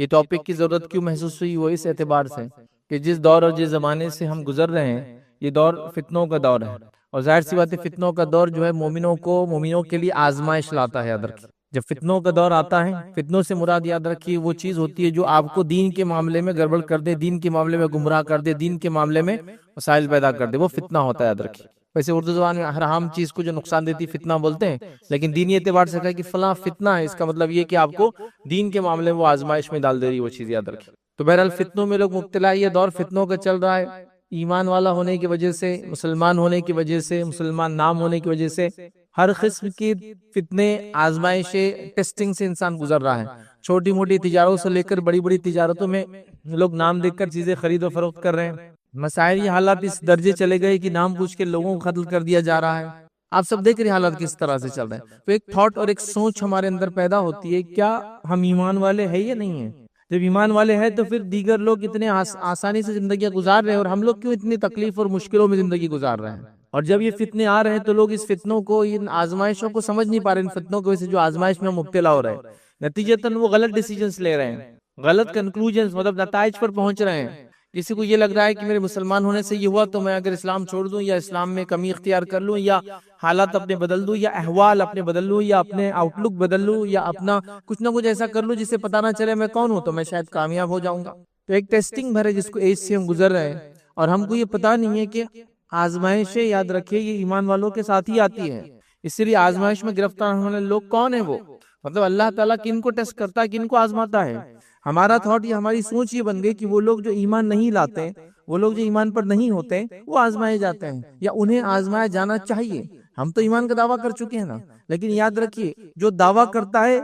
یہ ٹاپک کی ضرورت کیوں محسوس ہوئی؟ وہ اس اعتبار سے کہ جس دور اور جس زمانے سے ہم گزر رہے ہیں یہ دور فتنوں کا دور ہے، اور ظاہر سی بات ہے فتنوں کا دور جو ہے مومنوں کے لیے آزمائش لاتا ہے. یاد رکھیے جب فتنوں کا دور آتا ہے، فتنوں سے مراد یاد رکھیے وہ چیز ہوتی ہے جو آپ کو دین کے معاملے میں گڑبڑ کر دے، دین کے معاملے میں گمراہ کر دے، دین کے معاملے میں مسائل پیدا کر دے، وہ فتنہ ہوتا ہے. یاد رکھیے ویسے اردو زبان میں ہر عام چیز کو جو نقصان دیتی فتنہ بولتے ہیں، لیکن دینی اعتبار سے کہا کہ فلاں فتنہ ہے، اس کا مطلب یہ کہ آپ کو دین کے معاملے میں وہ آزمائش میں ڈال دے رہی وہ چیز. یاد رکھیے تو بہرحال فتنوں میں لوگ مبتلا، یہ دور فتنوں کا چل رہا ہے. ایمان والا ہونے کی وجہ سے، مسلمان ہونے کی وجہ سے، مسلمان نام ہونے کی وجہ سے ہر قسم کی فتنے، آزمائشیں، ٹیسٹنگ سے انسان گزر رہا ہے. چھوٹی موٹی تجارتوں سے لے کر بڑی بڑی تجارتوں میں لوگ نام دیکھ کر چیزیں خرید و فروخت کر رہے ہیں. مسائل یہ حالات اس درجے چلے گئے کہ نام پوچھ کے لوگوں کو قتل کر دیا جا رہا ہے. آپ سب دیکھ رہے حالات کس طرح سے چل رہے ہیں. تو ایک تھاٹ اور ایک سوچ ہمارے اندر پیدا ہوتی ہے، کیا ہم ایمان والے ہیں یا نہیں ہیں؟ جب ایمان والے ہیں تو پھر دیگر لوگ اتنے آسانی سے زندگیاں گزار رہے ہیں، اور ہم لوگ کیوں اتنی تکلیف اور مشکلوں میں زندگی گزار رہے ہیں؟ اور جب یہ فتنے آ رہے ہیں تو لوگ اس فتنوں کو، ان آزمائشوں کو سمجھ نہیں پا رہے. ان فتنوں کی وجہ سے جو آزمائش میں مبتلا ہو رہے ہیں، نتیجتاً وہ غلط ڈیسیجنز لے رہے ہیں، غلط کنکلوژنز مطلب نتائج پر پہنچ رہے ہیں. کسی کو یہ لگ رہا ہے کہ میرے مسلمان ہونے سے یہ ہوا تو میں اگر اسلام چھوڑ دوں یا اسلام میں کمی اختیار کر لوں یا حالات اپنے بدل دوں یا احوال اپنے بدل لوں یا اپنے آؤٹ لک بدل لوں یا اپنا کچھ نہ کچھ ایسا کر لوں جس سے پتہ نہ چلے میں کون ہوں، تو میں شاید کامیاب ہو جاؤں گا. تو ایک ٹیسٹنگ بھر ہے جس کو ایج سے ہم گزر رہے ہیں، اور ہم کو یہ پتہ نہیں ہے کہ آزمائشیں، یاد رکھیے یہ ایمان والوں کے ساتھ ہی آتی ہیں. اس لیے آزمائش میں گرفتار ہونے والے لوگ کون ہیں؟ وہ مطلب اللہ تعالیٰ کن کو ٹیسٹ کرتا ہے، کن کو آزماتا ہے. ہمارا تھاٹ یہ، ہماری سوچ یہ بن گئی کہ وہ لوگ جو ایمان نہیں لاتے، وہ لوگ جو ایمان پر نہیں ہوتے، وہ آزمائے جاتے ہیں یا انہیں آزمایا جانا چاہیے. ہم تو ایمان کا دعویٰ کر چکے ہیں نا. لیکن یاد رکھیے جو دعویٰ کرتا ہے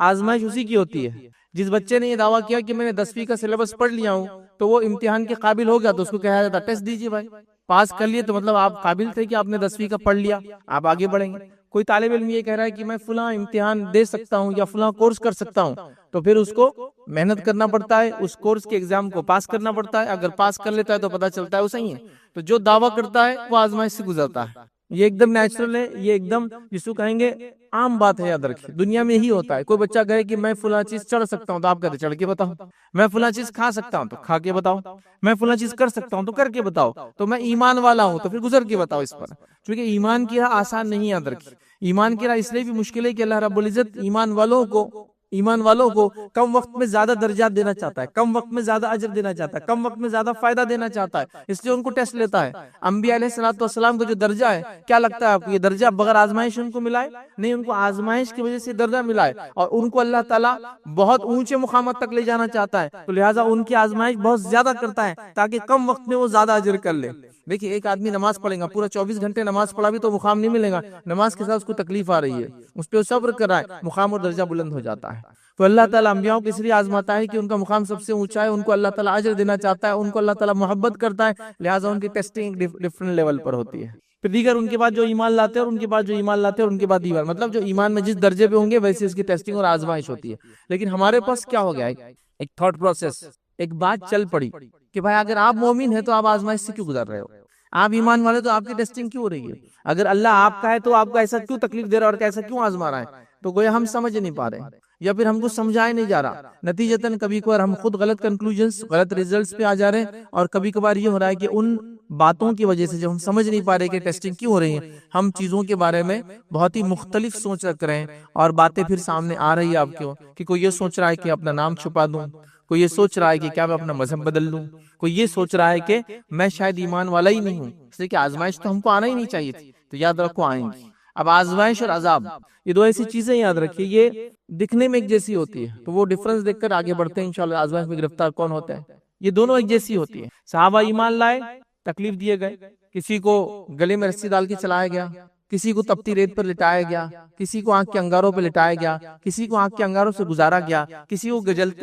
آزمائش اسی کی ہوتی ہے. جس بچے نے یہ دعویٰ کیا کہ میں نے 10ویں کا سلیبس پڑھ لیا ہوں تو وہ امتحان کے قابل ہو گیا، تو اس کو کہا جاتا ٹیسٹ دیجیے بھائی، پاس کر لیے تو مطلب آپ قابل تھے کہ آپ نے 10ویں کا پڑھ لیا، آپ آگے بڑھیں گے. کوئی طالب علم یہ کہہ رہا ہے کہ میں فلاں امتحان دے سکتا ہوں یا فلاں کورس کر سکتا ہوں، تو پھر اس کو محنت کرنا پڑتا ہے، اس کورس کے ایگزام کو پاس کرنا پڑتا ہے. اگر پاس کر لیتا ہے تو پتہ چلتا ہے وہ صحیح ہے. تو جو دعویٰ کرتا ہے وہ آزمائش سے گزرتا ہے. یہ ایک دم نیچرل ہے، یہ ایک دم جس کو کہیں گے عام بات ہے. یاد رکھیے دنیا میں یہی ہوتا ہے. کوئی بچہ کہے کہ میں فلاں چیز چڑھ سکتا ہوں تو آپ کہتے چڑھ کے بتاؤ. میں فلاں چیز کھا سکتا ہوں تو کھا کے بتاؤ. میں فلاں چیز کر سکتا ہوں تو کر کے بتاؤ. تو میں ایمان والا ہوں تو پھر گزر کے بتاؤ اس پر. کیونکہ ایمان کی راہ آسان نہیں. یاد رکھیے ایمان کی راہ اس لیے بھی مشکل ہے کہ اللہ رب العزت ایمان والوں کو کم وقت میں زیادہ درجات دینا چاہتا ہے، کم وقت میں زیادہ اجر دینا چاہتا ہے، کم وقت میں زیادہ فائدہ دینا چاہتا ہے، اس لیے ان کو ٹیسٹ لیتا ہے. انبیاء علیہ السلام کا جو درجہ ہے، کیا لگتا ہے آپ کو یہ درجہ بغیر آزمائش ان کو ملا ہے؟ نہیں، ان کو آزمائش کی وجہ سے درجہ ملا ہے، اور ان کو اللہ تعالیٰ بہت اونچے مقامات تک لے جانا چاہتا ہے. تو لہٰذا ان کی آزمائش بہت زیادہ کرتا ہے تاکہ کم وقت میں وہ زیادہ اجر کر لے. دیکھیے ایک آدمی نماز پڑھے گا، پورا 24 گھنٹے نماز پڑھا بھی تو مقام نہیں ملے گا. نماز کے ساتھ اس کو تکلیف آ رہی ہے، اس پہ صبر کر رہا ہے، مقام اور درجہ بلند ہو جاتا ہے. تو اللہ تعالیٰ انبیاءوں کو اس لیے آزماتا ہے کہ ان کا مقام سب سے اونچا ہے، ان کو اللہ تعالیٰ اجر دینا چاہتا ہے، ان کو اللہ تعالیٰ محبت کرتا ہے، لہٰذا ان کی ٹیسٹنگ ڈفرنٹ لیول پر ہوتی ہے. پھر دیگر ان کے بعد جو ایمان لاتے ہیں اور ان کے بعد جو ایمان لاتے ہیں اور ان کے بعد ایمان، مطلب جو ایمان میں جس درجے پہ ہوں گے ویسے اس کی ٹیسٹنگ اور آزمائش ہوتی ہے. لیکن ہمارے پاس کیا ہو گیا ہے، ایک تھاٹ پروسیس، ایک بات چل پڑی کہ بھائی اگر آپ مومن ہیں تو آپ آزمائش سے کیوں گزر رہے ہو؟ آپ ایمان والے تو آپ کی ٹیسٹنگ کیوں ہو رہی ہے؟ اگر اللہ آپ کا ہے تو آپ کو ایسا کیوں تکلیف دے رہا ہے اور ایسا کیوں آزما رہا ہے؟ تو گویا ہم سمجھ نہیں پا رہے ہیں یا پھر ہم کو سمجھایا نہیں جا رہا. نتیجتاً کبھی کبھار ہم خود غلط کنکلوژنز، غلط ریزلٹس پہ آ جا رہے ہیں، اور کبھی کبھار یہ ہو رہا ہے کہ ان باتوں کی وجہ سے جب ہم سمجھ نہیں پا رہے کہ ٹیسٹنگ کیوں ہو رہی ہے، ہم چیزوں کے بارے میں بہت ہی مختلف سوچ رکھ رہے ہیں، اور باتیں پھر سامنے آ رہی ہے آپ کو کہ کوئی یہ سوچ رہا ہے کہ اپنا نام چھپا دوں، کوئی یہ سوچ رہا ہے کہ کیا میں اپنا مذہب بدل لوں، کوئی یہ سوچ رہا ہے کہ میں شاید ایمان والا ہی نہیں ہوں. اس لیے کہ آزمائش تو ہم کو آنا ہی نہیں چاہیے تھی. تو یاد رکھو آئیں گی. اب آزمائش اور عذاب یہ دو ایسی چیزیں یاد رکھیے، یہ دکھنے میں ایک جیسی ہوتی ہے، تو وہ ڈفرنس دیکھ کر آگے بڑھتے ہیں انشاءاللہ. آزمائش میں گرفتار کون ہوتا ہے؟ یہ دونوں ایک جیسی ہوتی ہے. صحابہ ایمان لائے، تکلیف دیے گئے، کسی کو گلے میں رسی ڈال کے چلایا گیا، کسی کو تپتی ریت پر لٹایا گیا، کسی کو آنکھ کے انگاروں پہ لٹایا گیا، کسی کو آنکھ کے انگاروں سے گزارا گیا، کسی کو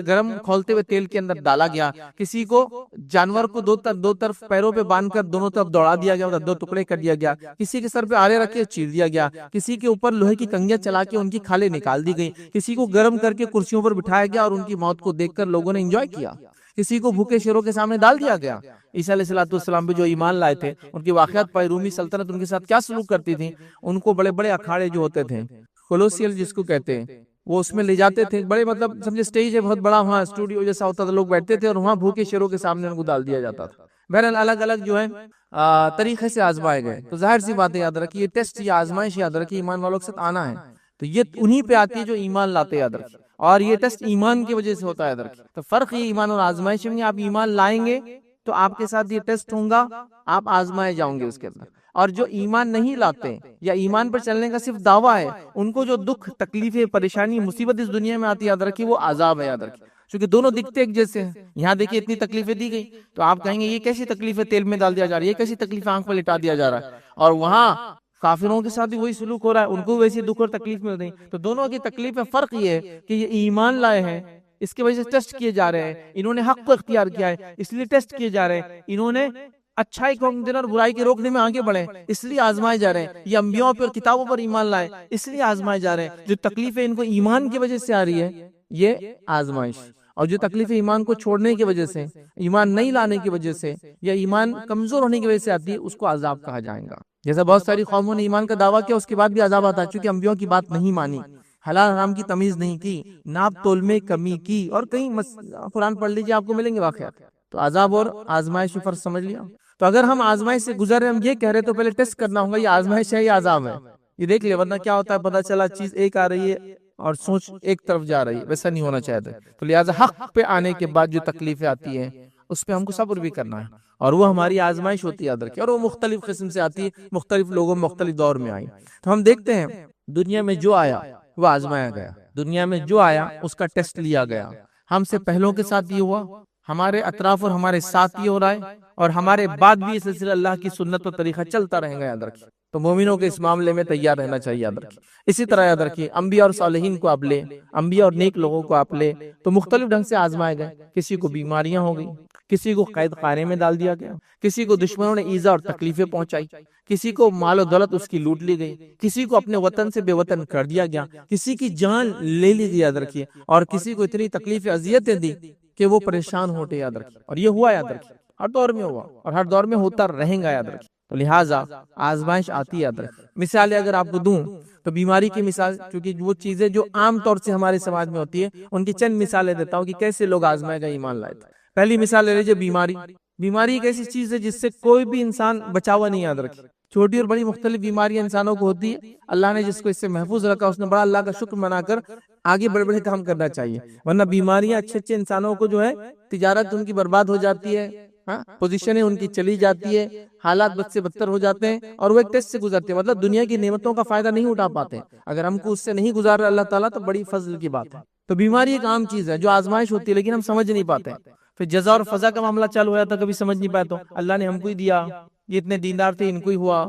گرم کھولتے ہوئے تیل کے اندر ڈالا گیا، کسی کو جانور کو دو طرف پیروں پہ باندھ کر دونوں طرف دوڑا دیا گیا، دو ٹکڑے کر دیا گیا، کسی کے سر پہ آرے رکھ کے چیر دیا گیا، کسی کے اوپر لوہے کی کنگیاں چلا کے ان کی کھالیں نکال دی گئی، کسی کو گرم کر کے کرسیوں پر بٹھایا گیا اور ان کی موت کو دیکھ کر لوگوں نے انجوائے کیا، کسی کو بھوکے شیروں کے سامنے ڈال دیا گیا. عیسیٰ علیہ السلام بھی جو ایمان لائے تھے ان کی واقعات پائے، رومی ان کے ساتھ کیا سلوک کرتی تھی. ان کو بڑے بڑے اکھاڑے جو ہوتے تھے، کولوسیل جس کو کہتے ہیں، وہ اس میں لے جاتے تھے، بڑے مطلب سمجھے اسٹیج ہے بہت بڑا، وہاں اسٹوڈیو جیسا ہوتا تھا، لوگ بیٹھتے تھے اور وہاں بھوکے شیروں کے سامنے ان کو ڈال دیا جاتا تھا۔ بہرحال الگ الگ جو ہے طریقے سے آزمائے گئے، تو ظاہر سی بات ہے یاد رکھیے یہ ٹیسٹ، یہ آزمائش یاد رکھیے ایمان والوں کے ساتھ آنا ہے، تو یہ انہی پہ آتی ہے جو ایمان لاتے یاد رکھیے، اور یہ ٹیسٹ ایمان کی وجہ سے ہوتا ہے یاد رکھیے۔ تو فرق یہ ایمان اور آزمائش میں، آپ ایمان لائیں گے تو آپ کے ساتھ یہ ٹیسٹ ہوگا، آپ آزمائے جاؤں گے اس کے اندر، اور جو ایمان نہیں لاتے یا ایمان پر چلنے کا صرف دعویٰ ہے، ان کو جو دکھ، تکلیفیں، پریشانی، مصیبت اس دنیا میں آتی ہے یاد رکھیے وہ عذاب ہے یاد رکھیے، کیونکہ دونوں دکھتے ایک جیسے ہیں۔ یہاں دیکھیے اتنی تکلیفیں دی گئی تو آپ کہیں گے یہ کیسی تکلیفیں تیل میں ڈال دیا جا رہا ہے، یہ کیسی تکلیفیں آنکھ پر لٹا دیا جا رہا ہے، اور وہاں کافروں کے ساتھ بھی وہی سلوک ہو رہا ہے، ان کو ویسی دکھ اور تکلیف مل رہی۔ تو دونوں کی تکلیف میں فرق یہ ہے کہ یہ ایمان لائے ہیں، اس کی وجہ سے ٹیسٹ کیے جا رہے ہیں، انہوں نے حق کو اختیار کیا ہے اس لیے ٹیسٹ کیے جا رہے ہیں، انہوں نے اچھائی کو دینا اور برائی کے روکنے میں آگے بڑھے اس لیے آزمائے جا رہے ہیں، یہ انبیاء پر اور کتابوں پر ایمان لائے اس لیے آزمائے جا رہے ہیں۔ جو تکلیفیں ان کو ایمان کی وجہ سے آ رہی ہے یہ آزمائش، اور جو تکلیفیں ایمان کو چھوڑنے کی وجہ سے، ایمان نہیں لانے کی وجہ سے، یا ایمان کمزور ہونے کی وجہ سے آتی ہے، اس کو عذاب کہا جائے گا۔ جیسا بہت ساری قوموں نے ایمان کا دعویٰ کیا، اس کے بعد بھی عذاب آتا ہے، چونکہ انبیاء کی بات نہیں مانی، حلال حرام کی تمیز نہیں کی، ناپ تول میں کمی کی، اور کہیں قرآن پڑھ لیجیے آپ کو ملیں گے واقعات۔ تو عذاب اور آزمائش میں فرق سمجھ لیا۔ تو اگر ہم آزمائش سے گزر رہے، ہم یہ کہہ رہے تو پہلے ٹیسٹ کرنا ہوگا یہ آزمائش ہے یا عذاب ہے، یہ دیکھ لیا، ورنہ کیا ہوتا ہے پتہ چلا چیز ایک آ رہی ہے اور سوچ ایک طرف جا رہی ہے، ویسا نہیں ہونا چاہتے۔ تو لہٰذا حق پہ آنے کے بعد جو تکلیفیں آتی ہیں اس پہ ہم کو صبر بھی کرنا ہے، اور وہ ہماری آزمائش ہوتی ہے یاد رکھیں، اور وہ مختلف قسم سے آتی ہے، مختلف لوگوں مختلف دور میں آئی۔ تو ہم دیکھتے ہیں دنیا میں جو آیا وہ آزمایا گیا، دنیا میں جو آیا اس کا ٹیسٹ لیا گیا۔ ہم سے پہلوں کے ساتھ یہ ہوا، ہمارے اطراف اور ہمارے ساتھ یہ ہو رہا ہے، اور ہمارے بعد بھی یہ سلسلہ اللہ کی سنت و طریقہ چلتا رہے گا یاد رکھیے۔ تو مومنوں کے اس معاملے میں تیار رہنا چاہیے یاد رکھیے۔ اسی طرح یاد رکھیے انبیاء اور صالحین کو آپ لیں، انبیاء اور نیک لوگوں کو آپ لیں تو مختلف ڈھنگ سے آزمائے گئے، کسی کو بیماریاں ہو گئی، کسی کو قید خانے میں ڈال دیا گیا، کسی کو دشمنوں نے ایذا اور تکلیفیں پہنچائی، کسی کو مال و دولت اس کی لوٹ لی گئی، کسی کو اپنے وطن سے بے وطن کر دیا گیا، کسی کی جان لے لی گئی یاد رکھیے، اور کسی کو اتنی تکلیفیں اذیتیں دی کہ وہ پریشان ہوتے یاد رکھیے، اور یہ ہوا یاد رکھیے، ہر دور میں ہوا اور ہر دور میں ہوتا رہے گا یاد رکھیے۔ تو لہٰذا آزمائش آتی یاد رکھیے۔ مثالیں اگر آپ کو دوں تو بیماری کی مثال، کیونکہ وہ چیزیں جو عام طور سے ہمارے سماج میں ہوتی ہے ان کی چند مثالیں دیتا ہوں کہ کیسے لوگ آزمائے گئے ایمان لائے تھے۔ پہلی مثال لے لیجیے بیماری۔ بیماری ایک ایسی چیز ہے جس سے کوئی بھی انسان بچا ہوا نہیں یاد رکھے، چھوٹی اور بڑی مختلف بیماریاں انسانوں کو ہوتی ہے، اللہ نے جس کو اس سے محفوظ رکھا اس نے بڑا اللہ کا شکر منا کر آگے بڑے بڑے کام کرنا چاہیے، ورنہ بیماریاں اچھے اچھے انسانوں کو جو ہے تجارت ان کی برباد ہو جاتی ہے، پوزیشنیں ان کی چلی جاتی ہے، حالات بد سے بدتر ہو جاتے ہیں، اور وہ ایک ٹیسٹ سے گزرتے ہیں، مطلب دنیا کی نعمتوں کا فائدہ نہیں اٹھا پاتے۔ اگر ہم کو اس سے نہیں گزار رہا اللہ تعالیٰ تو بڑی فضل کی بات ہے۔ تو بیماری ایک عام چیز ہے جو آزمائش ہوتی ہے لیکن ہم سمجھ نہیں پاتے۔ پھر جزا اور فضا کا معاملہ چل ہوا تھا، کبھی سمجھ نہیں پایا تو اللہ نے ہم کو ہی دیا، یہ اتنے دیندار تھے ان کو ہی ہوا،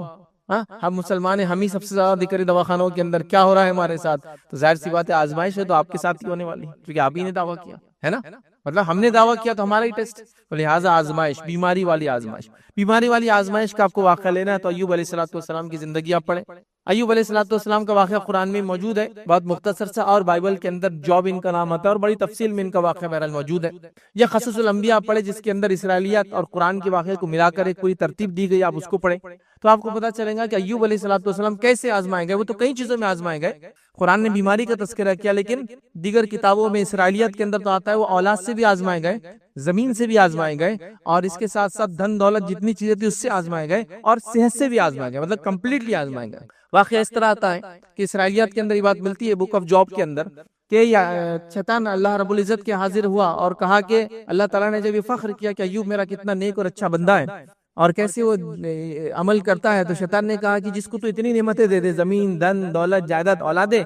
ہم مسلمان ہیں، ہم ہی سب سے زیادہ دقت دواخانوں کے اندر کیا ہو رہا ہے ہمارے ساتھ۔ تو ظاہر سی بات ہے آزمائش ہے تو آپ کے ساتھ ہی ہونے والی، کیونکہ آپ ہی نے دعویٰ کیا ہے نا، مطلب ہم نے دعویٰ کیا تو ہمارا ہی ٹیسٹ، تو لہٰذا آزمائش، بیماری والی آزمائش۔ بیماری والی آزمائش کا آپ کو واقعہ لینا ہے تو ایوب علیہ السلام کی زندگی آپ پڑھیں۔ ایوب علیہ السلام کا واقعہ قرآن میں موجود ہے، بہت مختصر سا، اور بائبل کے اندر جاب ان کا نام آتا ہے، اور بڑی تفصیل میں ان کا واقعہ بہرحال موجود ہے۔ یہ قصص الانبیاء پڑھے جس کے اندر اسرائیلیات اور قرآن کے واقعے کو ملا کر ایک پوری ترتیب دی گئی، آپ اس کو پڑھیں تو آپ کو پتہ چلے گا کہ ایوب علیہ السلام کیسے آزمائے گئے۔ وہ تو کئی چیزوں میں آزمائے گئے، قرآن نے بیماری کا تذکرہ کیا، لیکن دیگر کتابوں میں اسرائیلیات کے اندر تو آتا ہے وہ اولاد سے بھی آزمائے گئے، زمین سے بھی آزمائے گئے، اور اس کے ساتھ ساتھ دھن دولت جتنی چیزیں تھی اس سے آزمائے گئے، اور صحت سے بھی آزمائے گئے، مطلب کمپلیٹلی آزمائے گئے۔ واقعہ اس طرح آتا ہے کہ اسرائیلیات کے اندر یہ بات ملتی ہے بک آف جاب کے اندر کہ شیطان اللہ رب العزت کے حاضر ہوا اور کہا کہ اللہ تعالیٰ نے جب یہ فخر کیا کہ ایوب میرا کتنا نیک اور اچھا بندہ ہے اور کیسے وہ عمل کرتا ہے، تو شیطان نے کہا کہ جس کو تو اتنی نعمتیں دے دے، زمین، دھن، دولت، جائیداد، اولادیں،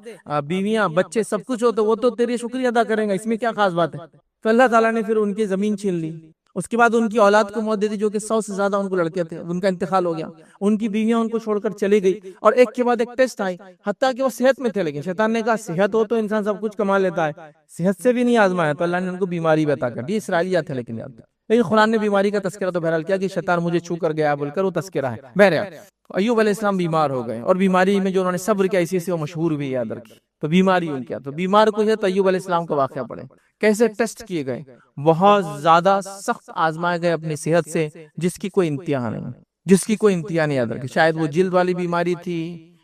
بیویاں، بچے، سب کچھ ہو تو وہ تو تیری شکریہ ادا کریں گا، اس میں کیا خاص بات ہے۔ تو اللہ تعالیٰ نے پھر ان کی زمین چھین لی، اس کے بعد ان کی اولاد کو موت دے دی، جو کہ 100 سے زیادہ ان کو لڑکے تھے، ان کا انتقال ہو گیا، ان کی بیویاں ان کو چھوڑ کر چلی گئی، اور ایک کے بعد ایک ٹیسٹ آئی، حتیٰ کہ وہ صحت میں تھے، لیکن شیطان نے کہا صحت ہو تو انسان سب کچھ کما لیتا ہے، صحت سے بھی نہیں آزمایا، تو اللہ نے ان کو بیماری بھی عطا کر دی۔ اسرائیلیات تھے لیکن قرآن نے بیماری کا تذکرہ تو بہرحال کیا کہ شیطان مجھے چھو کر گیا بول کر وہ تذکرہ ہے۔ بہرحال ایوب علیہ السلام بیمار ہو گئے، اور بیماری میں جو انہوں نے صبر کیا اسی سے وہ مشہور بھی یاد رکھی۔ تو بیماری ان کیا، تو بیمار کو ہے تو ایوب علیہ السلام کا واقعہ پڑھیں، کیسے ٹیسٹ کیے گئے، بہت زیادہ سخت آزمائے گئے اپنی صحت سے، جس کی کوئی انتہا نہیں، جس کی کوئی انتہا نہیں یاد رکھی۔ شاید وہ جلد والی بیماری تھی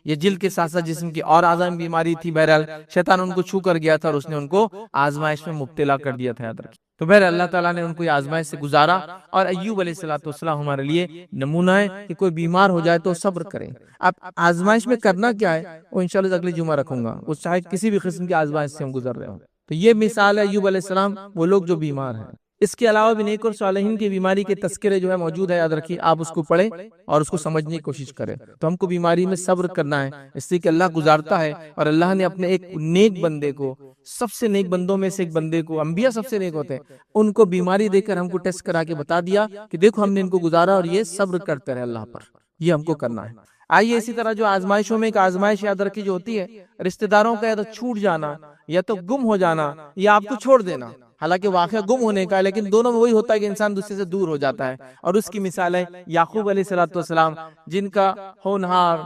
یہ جلد کے ساتھ ساتھ جسم کی اور اعضاء میں بیماری تھی، بہرحال شیطان ان کو چھو کر گیا تھا اور اس نے ان کو آزمائش میں مبتلا کر دیا تھا، یاد رکھیں۔ تو بہرحال اللہ تعالیٰ نے ان کو یہ آزمائش سے گزارا، اور ایوب علیہ السلام ہمارے لیے نمونہ ہے کہ کوئی بیمار ہو جائے تو صبر کریں۔ اب آزمائش میں کرنا کیا ہے وہ انشاءاللہ اگلے جمعہ رکھوں گا، وہ چاہے کسی بھی قسم کی آزمائش سے ہم گزر رہے ہوں۔ تو یہ مثال ہے ایوب علیہ السلام، وہ لوگ جو بیمار ہیں۔ اس کے علاوہ بھی نیک اور صالحین کی بیماری کے تذکرے جو ہے موجود ہے، یاد رکھیے، آپ اس کو پڑھیں اور اس کو سمجھنے کی کوشش کریں۔ تو ہم کو بیماری میں صبر کرنا ہے، اس لیے کہ اللہ گزارتا ہے، اور اللہ نے اپنے ایک نیک بندے کو، سب سے نیک بندوں میں سے ایک بندے کو، انبیاء سب سے نیک ہوتے ہیں، ان کو بیماری دے کر ہم کو ٹیسٹ کرا کے بتا دیا کہ دیکھو ہم نے ان کو گزارا اور یہ صبر کرتے رہے اللہ پر، یہ ہم کو کرنا ہے۔ آئیے اسی طرح جو آزمائشوں میں ایک آزمائش یاد رکھی جو ہوتی ہے رشتہ داروں کا، یا تو چھوٹ جانا یا تو گم ہو جانا یا آپ کو چھوڑ دینا، حالانکہ واقعہ گم ہونے کا ہے، لیکن دونوں میں وہی ہوتا ہے کہ انسان دوسرے سے دور ہو جاتا ہے۔ اور اس کی مثال ہے یعقوب علیہ السلام، جن کا ہونہار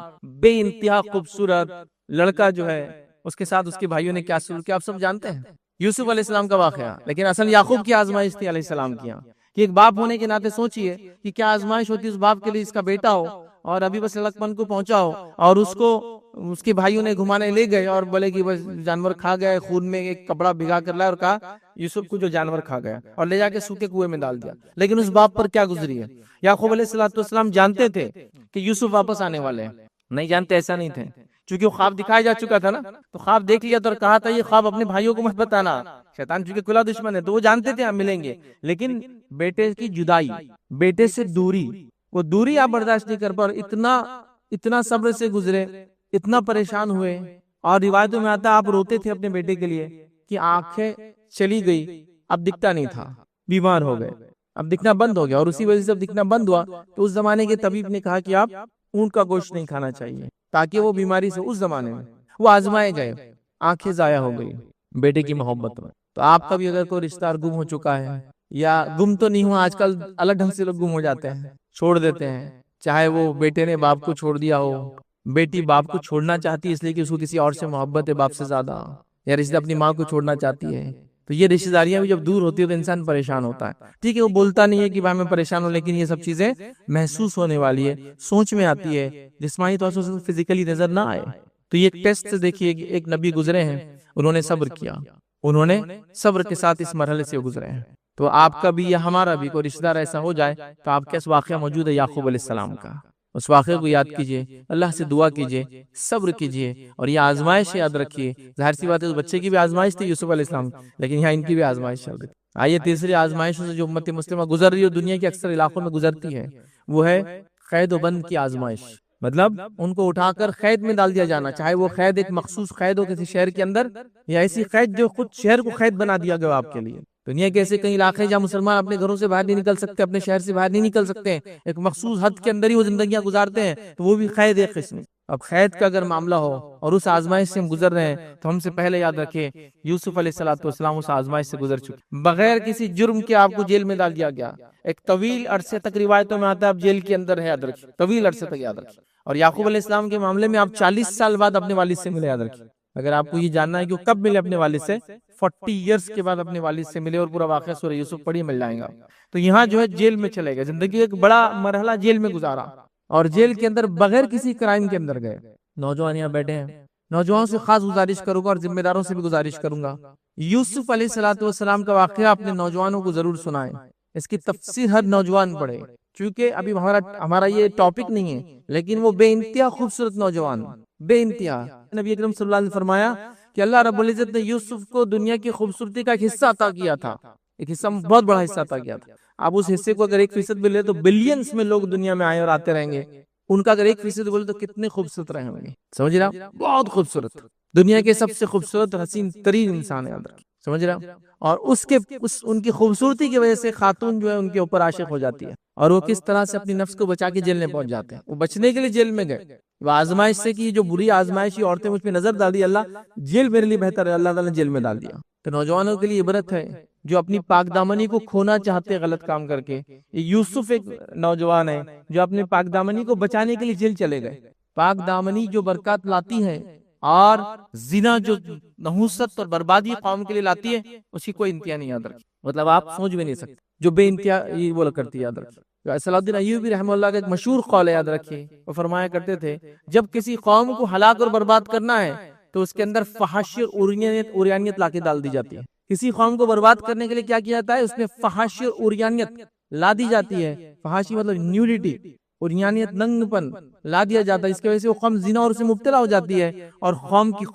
بے انتہا خوبصورت لڑکا جو ہے، اس کے ساتھ اس کے بھائیوں نے کیا سلوک کیا آپ سب جانتے ہیں، یوسف علیہ السلام کا واقعہ۔ لیکن اصل یعقوب کی آزمائش تھی علیہ السلام کی، کہ ایک باپ ہونے کے ناطے سوچئے کہ کیا آزمائش ہوتی اس باپ کے لیے، اس کا بیٹا ہو اور ابھی بس لڑکپن کو پہنچا ہو، اور اس کو اس کے بھائیوں نے گھمانے لے گئے اور بولے کہ بس جانور کھا گئے، خون میں ایک کپڑا بھگا کر لائے اور کہا یوسف کو جو جانور کھا گیا، اور لے جا کے سوکھے کنویں میں ڈال دیا۔ لیکن اس باپ پر کیا گزری ہے؟ یعقوب علیہ السلام جانتے تھے کہ یوسف واپس آنے والے ہیں، نہیں جانتے ایسا نہیں تھے، چونکہ وہ خواب دکھایا جا چکا تھا نا، تو خواب دیکھ لیا تو اور کہا تھا یہ خواب اپنے بھائیوں کو مت بتانا، شیطان چونکہ کھلا دشمن ہے، تو وہ جانتے تھے ہم ملیں گے، لیکن بیٹے کی جدائی، بیٹے سے دوری، وہ دوری آپ برداشت نہیں کر پا، اتنا صبر سے گزرے، اتنا پریشان ہوئے، اور روایتوں میں آتا آپ روتے تھے اپنے بیٹے کے لیے کہ آنکھیں چلی گئی، اب دکھتا نہیں تھا، بیمار ہو گئے، اب دکھنا بند ہو گیا، اور اسی وجہ سے اب دکھنا بند ہوا تو اس زمانے کے طبیب نے کہا کہ آپ اونٹ کا گوشت نہیں کھانا چاہیے، تاکہ وہ بیماری سے اس زمانے میں وہ آزمائے گئے، آنکھیں ضائع ہو گئی بیٹے کی محبت میں۔ تو آپ کا بھی اگر کوئی رشتہ دار گم ہو چکا ہے، یا گم تو نہیں ہوا، آج کل الگ ڈھنگ سے لوگ گم ہو جاتے ہیں، چھوڑ دیتے ہیں، چاہے وہ بیٹے نے باپ کو چھوڑ دیا ہو، بیٹی باپ کو چھوڑنا چاہتی ہے اس لیے کہ اس کو کسی اور سے محبت ہے باپ سے زیادہ، یا رشتہ اپنی ماں کو چھوڑنا چاہتی ہے، تو یہ رشتہ داریاں بھی جب دور ہوتی ہے تو انسان پریشان ہوتا ہے۔ ٹھیک ہے وہ بولتا نہیں ہے کہ بھائی میں پریشان ہوں، لیکن یہ سب چیزیں محسوس ہونے والی ہے، سوچ میں آتی ہے، جسمانی طور سے فزیکلی نظر نہ آئے۔ تو یہ ایک ٹیسٹ سے دیکھیے، ایک نبی گزرے ہیں، انہوں نے صبر کیا، انہوں نے صبر کے ساتھ اس مرحلے سے گزرے ہیں۔ تو آپ کا بھی یا ہمارا بھی کوئی رشتہ دار ایسا ہو جائے تو آپ کے اس واقعہ موجود ہے یعقوب علیہ السلام کا، اس واقعے کو یاد کیجئے، اللہ سے دعا کیجئے، صبر کیجئے، اور یہ آزمائش یاد رکھیے۔ ظاہر سی بات ہے اس بچے کی بھی آزمائش تھی یوسف علیہ السلام، لیکن یہاں ان کی بھی آزمائش چل رہی۔ آئیے تیسری آزمائشوں سے جو امت مسلمہ گزر رہی ہے، دنیا کے اکثر علاقوں میں گزرتی ہے، وہ ہے قید و بند کی آزمائش۔ مطلب ان کو اٹھا کر قید میں ڈال دیا جانا، چاہے وہ قید ایک مخصوص قید ہو کسی شہر کے اندر، یا ایسی قید جو خود شہر کو قید بنا دیا گیا آپ کے لیے۔ دنیا کے ایسے کئی علاقے جہاں مسلمان اپنے گھروں سے باہر نہیں نکل سکتے، اپنے شہر سے باہر نہیں نکل سکتے، ایک مخصوص حد کے اندر ہی وہ زندگیاں گزارتے ہیں، تو وہ بھی قید ایک قسم۔ اب قید کا اگر معاملہ ہو اور اس آزمائش سے ہم گزر رہے ہیں، تو ہم سے پہلے یاد رکھیں یوسف علیہ السلام اس آزمائش سے گزر چکے، بغیر کسی جرم کے آپ کو جیل میں ڈال دیا گیا، ایک طویل عرصے تک روایتوں میں آتا ہے آپ جیل کے اندر ہے، یاد رکھیں طویل عرصے تک یاد رکھیں۔ اور یعقوب علیہ السلام کے معاملے میں آپ 40 سال بعد اپنے والد سے ملے، یاد رکھیں۔ اگر آپ کو یہ جاننا ہے کہ وہ کب ملے اپنے والد سے، 40 ایئرز کے بعد اپنے والد سے ملے، اور پورا واقعہ سورہ یوسف پڑھی مل جائے گا۔ تو یہاں جو ہے جیل میں چلے گئے، زندگی ایک بڑا مرحلہ جیل میں گزارا، اور جیل کے اندر بغیر کسی کرائم کے اندر گئے۔ نوجوان یہاں بیٹھے ہیں، نوجوانوں سے خاص گزارش کروں گا، اور ذمہ داروں سے بھی گزارش کروں گا، یوسف علیہ السلام کا واقعہ اپنے نوجوانوں کو ضرور سنائیں، اس کی تفسیر ہر نوجوان پڑھے، چونکہ ابھی ہمارا یہ ٹاپک نہیں ہے، لیکن وہ بے انتہا خوبصورت نوجوان، بے انتہا۔ نبی اکرم صلی اللہ علیہ وسلم نے فرمایا کہ اللہ رب العزت نے یوسف کو دنیا کی خوبصورتی کا ایک حصہ عطا کیا تھا، ایک حصہ بہت بڑا حصہ عطا کیا تھا۔ آپ اس حصے کو اگر 1% بھی لے تو بلینز میں لوگ دنیا میں آئے اور آتے رہیں گے، ان کا اگر 1% بولے تو کتنے خوبصورت رہے ہوں گے، سمجھ رہا؟ بہت خوبصورت، دنیا کے سب سے خوبصورت حسین ترین انسان ہے، سمجھ رہا؟ اور ان کی خوبصورتی کی وجہ سے خاتون جو ہے ان کے اوپر عاشق ہو جاتی ہے، اور وہ کس طرح سے اپنی نفس کو بچا کے جیل میں پہنچ جاتے ہیں۔ وہ بچنے کے لیے جیل میں گئے، وہ آزمائش سے کی، جو بری آزمائش یہ عورتیں مجھ پہ نظر ڈال دی، اللہ جیل میرے لیے بہتر ہے، اللہ تعالیٰ نے جیل میں ڈال دیا۔ تو نوجوانوں کے لیے عبرت ہے جو اپنی پاک دامنی کو کھونا چاہتے غلط کام کر کے۔ یوسف ایک نوجوان ہے جو اپنے پاک دامنی کو بچانے کے لیے جیل چلے گئے۔ پاک دامنی جو برکات لاتی ہے، اور زنا جو نحوست اور بربادی قوم کے لیے لاتی ہے، اس کی کوئی انتہا نہیں، یاد رکھیں۔ مطلب آپ سوچ بھی نہیں سکتے جو بے انتہا یہ بولا کرتی ہے، یاد رکھیں۔ صلاح الدین ایوبی رحمہ اللہ کا ایک مشہور قول ہے، یاد رکھیے، وہ فرمایا کرتے تھے جب کسی قوم کو ہلاک اور برباد کرنا ہے تو اس کے اندر فحاشی اور عریانیت لا کے ڈال دی جاتی ہے۔ کسی قوم کو برباد کرنے کے لیے کیا کیا جاتا ہے؟ اس میں فحاشی اور عریانیت لا دی جاتی ہے۔ فحاشی مطلب نیوڈیٹی، عریانیت ننگ پن لا دیا جاتا ہے، اس کی وجہ سے وہ قوم زنا اور اس سے مبتلا ہو جاتی ہے اور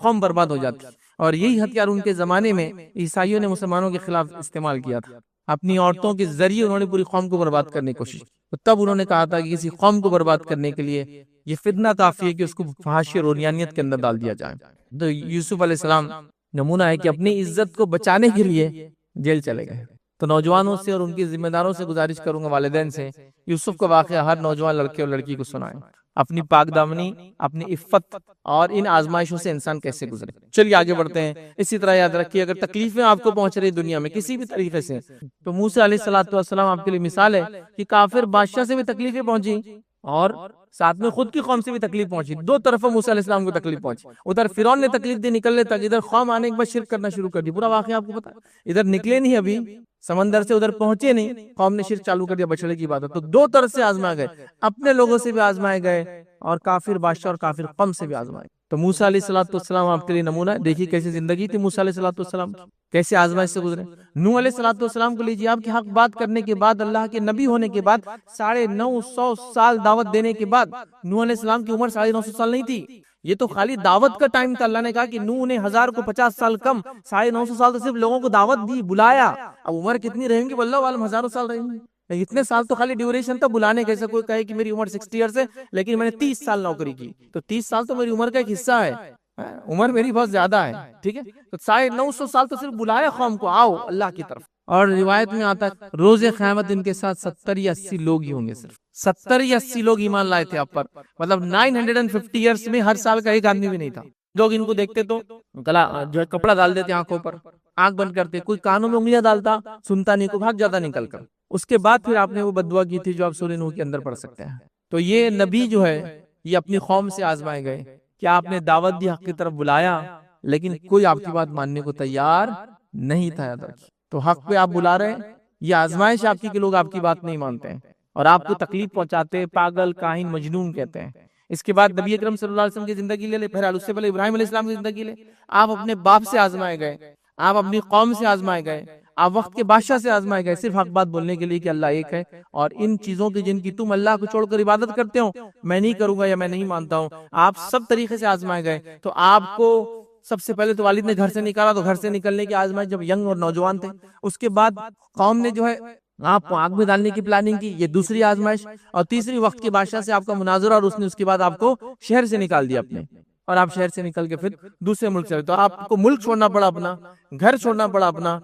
قوم برباد ہو جاتی ہے۔ اور یہی ہتھیار ان کے زمانے میں عیسائیوں نے مسلمانوں کے خلاف استعمال کیا تھا، اپنی عورتوں کے ذریعے انہوں نے پوری قوم کو برباد کرنے کی کوشش کی۔ تب انہوں نے کہا تھا کہ کسی قوم کو برباد کرنے کے لیے یہ فتنہ کافی ہے کہ اس کو فحاشی اور عریانیت کے اندر ڈال دیا جائے۔ تو یوسف علیہ السلام نمونہ ہے کہ اپنی عزت کو بچانے کے لیے جیل چلے گئے۔ تو نوجوانوں سے اور ان کے ذمہ داروں سے گزارش کروں گا، والدین سے، یوسف کا واقعہ ہر نوجوان لڑکے اور لڑکی کو سنائیں، اپنی پاک دامنی، اپنی عفت اور ان آزمائشوں سے انسان کیسے گزرے۔ چلیے آگے بڑھتے ہیں۔ اسی طرح یاد رکھیے اگر تکلیفیں آپ کو پہنچ رہی دنیا میں کسی بھی طریقے سے، تو موسیٰ علیہ السلام آپ کے لیے مثال ہے کہ کافر بادشاہ سے بھی تکلیفیں پہنچی اور ساتھ میں خود کی قوم سے بھی تکلیف پہنچی، دو طرفوں موسیٰ علیہ السلام کو تکلیف پہنچی۔ ادھر فرعون نے تکلیف دی نکلنے تک، ادھر قوم آنے کے بعد شرک کرنا شروع کر دی، پورا واقعہ آپ کو پتا ہے۔ ادھر نکلے نہیں، ابھی سمندر سے ادھر پہنچے نہیں، قوم نے شرک چالو کر دیا، بچڑے کی بات ہے۔ تو دو طرف سے آزمائے گئے، اپنے لوگوں سے بھی آزمائے گئے اور کافر بادشاہ اور کافر قوم سے بھی آزمائے۔ تو موسیٰ علیہ السلام آپ کے لیے نمونہ ہے۔ دیکھیے کیسی زندگی تھی موسیٰ علیہ السلام کی، کیسے آزمائش سے گزرے۔ نوح علیہ السلام کو لیجیے، آپ کے حق بات کرنے کے بعد، اللہ کے نبی ہونے کے بعد 950 سال دعوت دینے کے بعد، نوح علیہ السلام کی عمر 950 سال نہیں تھی، یہ تو خالی دعوت کا ٹائم تھا۔ اللہ نے کہا کہ نوح نے 1000 کو 50 سال کم، 950 سال تو صرف لوگوں کو دعوت دی، بلایا۔ اب عمر کتنی رہیں گی واللہ عالم، ہزاروں سال رہیں گی، اتنے سال تو خالی ڈیوریشن تھا بلانے کا۔ ایسا کوئی کہے کہ میری عمر 60 ایئرس ہے لیکن میں نے 30 سال نوکری کی، تو 30 سال تو میری عمر کا ایک حصہ ہے، عمر میری بہت زیادہ ہے، ٹھیک ہے۔ تو 950 سال تو صرف بلایا قوم کو، آؤ اللہ کی طرف۔ اور روایت میں آتا ہے روز قیامت ان کے ساتھ 70 یا 80 لوگ ہی ہوں گے، صرف 70 یا 80 لوگ ایمان لائے تھے آپ پر، مطلب 950 ایئرس میں ہر سال کا ایک آدمی بھی نہیں تھا۔ لوگ ان کو دیکھتے تو گلا جو ہے کپڑا ڈال دیتے آنکھوں پر، آنکھ بند کرتے، کوئی کانوں میں انگلیاں ڈالتا، سنتا نہیں، کو بھاگ جاتا نکل کر۔ اس کے بعد پھر آپ نے وہ بد دعا کی تھی جو آپ سورہ نوح کے اندر پڑھ سکتے ہیں۔ تو یہ نبی جو ہے یہ اپنی قوم سے آزمائے گئے کہ آپ نے دعوت دی، حق کی طرف بلایا، لیکن کوئی آپ کی بات ماننے کو تیار نہیں تھا۔ یاد رکھیے، تو حق پہ آپ بلا رہے ہیں، یہ آزمائش آپ کی کہ لوگ آپ کی بات نہیں مانتے ہیں اور آپ کو تکلیف پہنچاتے، پاگل، کاہن، مجنون کہتے ہیں۔ اس کے بعد نبی اکرم صلی اللہ علیہ وسلم کی زندگی لے لے، بہرحال اس سے پہلے ابراہیم علیہ السلام کی زندگی لے، آپ اپنے باپ سے آزمائے گئے، آپ اپنی قوم سے آزمائے گئے، آپ وقت کے بادشاہ سے آزمائے گئے، صرف حق بات بولنے کے لیے کہ اللہ ایک ہے، اور ان چیزوں کی جن کی تم اللہ کو چھوڑ کر عبادت کرتے ہو میں نہیں کروں گا یا میں نہیں مانتا ہوں، آپ سب طریقے سے آزمائے گئے۔ تو آپ کو سب سے پہلے تو والد نے گھر سے نکالا، تو گھر سے نکلنے کی آزمائش جب ینگ اور نوجوان تھے۔ اس کے بعد قوم نے جو ہے آپ کو آگ میں ڈالنے کی پلاننگ کی، یہ دوسری آزمائش، اور تیسری وقت کے بادشاہ سے آپ کا مناظرہ، اور اس نے اس کے بعد آپ کو شہر سے نکال دیا اپنے، اور آپ شہر سے نکل کے پھر دوسرے ملک چلے، تو آپ کو ملک چھوڑنا پڑا، اپنا گھر چھوڑنا پڑا، اپنا